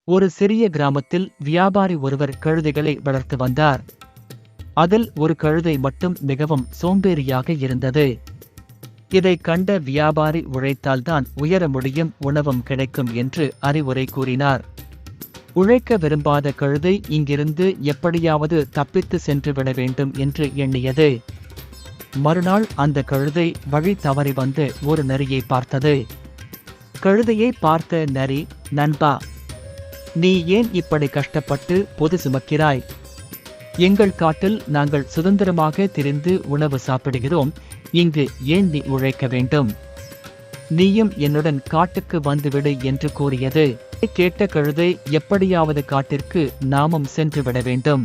ஒரு சிறிய கிராமத்தில் வியாபாரி ஒருவர் கழுதைகளை வளர்த்து வந்தார். அதில் ஒரு கழுதை மட்டும் மிகவும் சோம்பேறியாக இருந்தது. இதை கண்ட வியாபாரி உழைத்தால்தான் உயர முடியும், உணவும் கிடைக்கும் என்று அறிவுரை கூறினார். உழைக்க விரும்பாத கழுதை இங்கிருந்து எப்படியாவது தப்பித்து சென்று விட வேண்டும் என்று எண்ணியது. மறுநாள் அந்த கழுதை வழி தவறி வந்து ஒரு நரியை பார்த்தது. கழுதையை பார்த்த நரி, நண்பா, நீ ஏன் இப்படி கஷ்டப்பட்டு பொது சுமக்கிறாய்? எங்கள் காட்டில் நாங்கள் சுதந்திரமாக திரிந்து உணவு சாப்பிடுகிறோம், இங்கு ஏன் நீ உழைக்க வேண்டும்? நீயும் என்னுடன் காட்டுக்கு வந்துவிடு என்று கூறியது. கேட்ட கழுதை, எப்படியாவது காட்டிற்கு நாமும் சென்று விட வேண்டும்,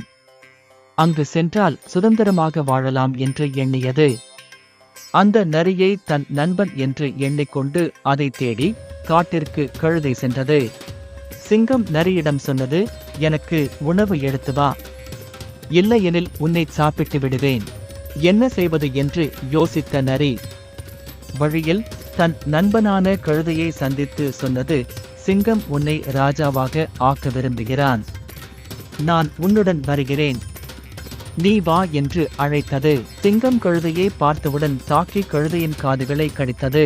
அங்கு சென்றால் சுதந்திரமாக வாழலாம் என்று எண்ணியது. அந்த நரியை தன் நண்பன் என்று எண்ணிக்கொண்டு அதை தேடி காட்டிற்கு கழுதை சென்றது. சிங்கம் நரியிடம் சொன்னது, எனக்கு உணவு எடுத்து வா, இல்லையெனில் உன்னை சாப்பிட்டு விடுவேன். என்ன செய்வது என்று யோசித்த நரி வழியில் தன் நண்பனான கழுதையை சந்தித்து சொன்னது, சிங்கம் உன்னை ராஜாவாக ஆக்க விரும்புகிறான், நான் உன்னுடன் வருகிறேன், நீ வா என்று அழைத்தது. சிங்கம் கழுதையை பார்த்தவுடன் தாக்கி கழுதையின் காதுகளை கடித்தது.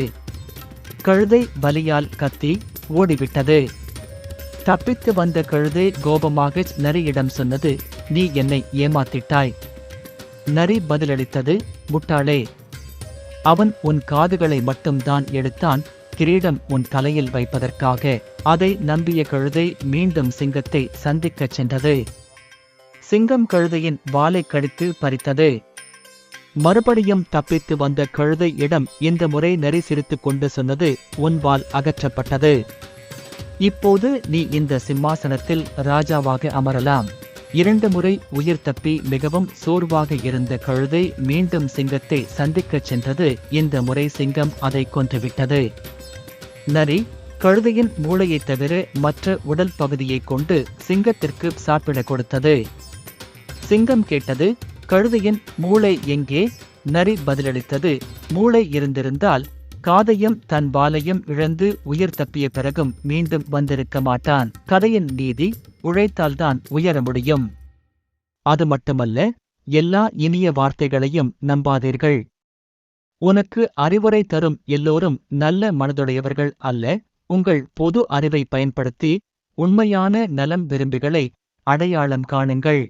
கழுதை வலியால் கத்தி ஓடிவிட்டது. தப்பித்து வந்த கழுதை கோபமாக நரியிடம் சொன்னது, நீ என்னை ஏமாத்திட்டாய். நரி பதிலளித்தது, முட்டாளே, அவன் உன் காதுகளை மட்டும்தான் எடுத்தான், கிரீடம் உன் தலையில் வைப்பதற்காக. அதை நம்பிய கழுதை மீண்டும் சிங்கத்தை சந்திக்கச் சென்றது. சிங்கம் கழுதையின் வாலை கடித்து பறித்தது. மறுபடியும் தப்பித்து வந்த கழுதை இடம் இந்த முறை நரி சிரித்துக் கொண்டு சொன்னது, உன் வால் அகற்றப்பட்டது, இப்போது நீ இந்த சிம்மாசனத்தில் ராஜாவாக அமரலாம். 2 முறை உயிர் தப்பி மிகவும் சோர்வாக இருந்த கழுதை மீண்டும் சிங்கத்தை சந்திக்கச் சென்றது. இந்த முறை சிங்கம் அதை கொன்றுவிட்டது. நரி கழுதையின் மூளையைத் தவிர மற்ற உடல் பகுதியைக் கொண்டு சிங்கத்திற்கு சாப்பிட கொடுத்தது. சிங்கம் கேட்டது, கழுதையின் மூளை எங்கே? நரி பதிலளித்தது, மூளை இருந்திருந்தால் காதையும் தன் வாலையும் இழந்து உயிர் தப்பிய பிறகும் மீண்டும் வந்திருக்க மாட்டான். கதையின் நீதி, உழைத்தால்தான் உயர முடியும். அது மட்டுமல்ல, எல்லா இனிய வார்த்தைகளையும் நம்பாதீர்கள். உனக்கு அறிவுரை தரும் எல்லோரும் நல்ல மனதுடையவர்கள் அல்ல. உங்கள் பொது அறிவை பயன்படுத்தி உண்மையான நலம் விரும்பிகளை அடையாளம் காணுங்கள்.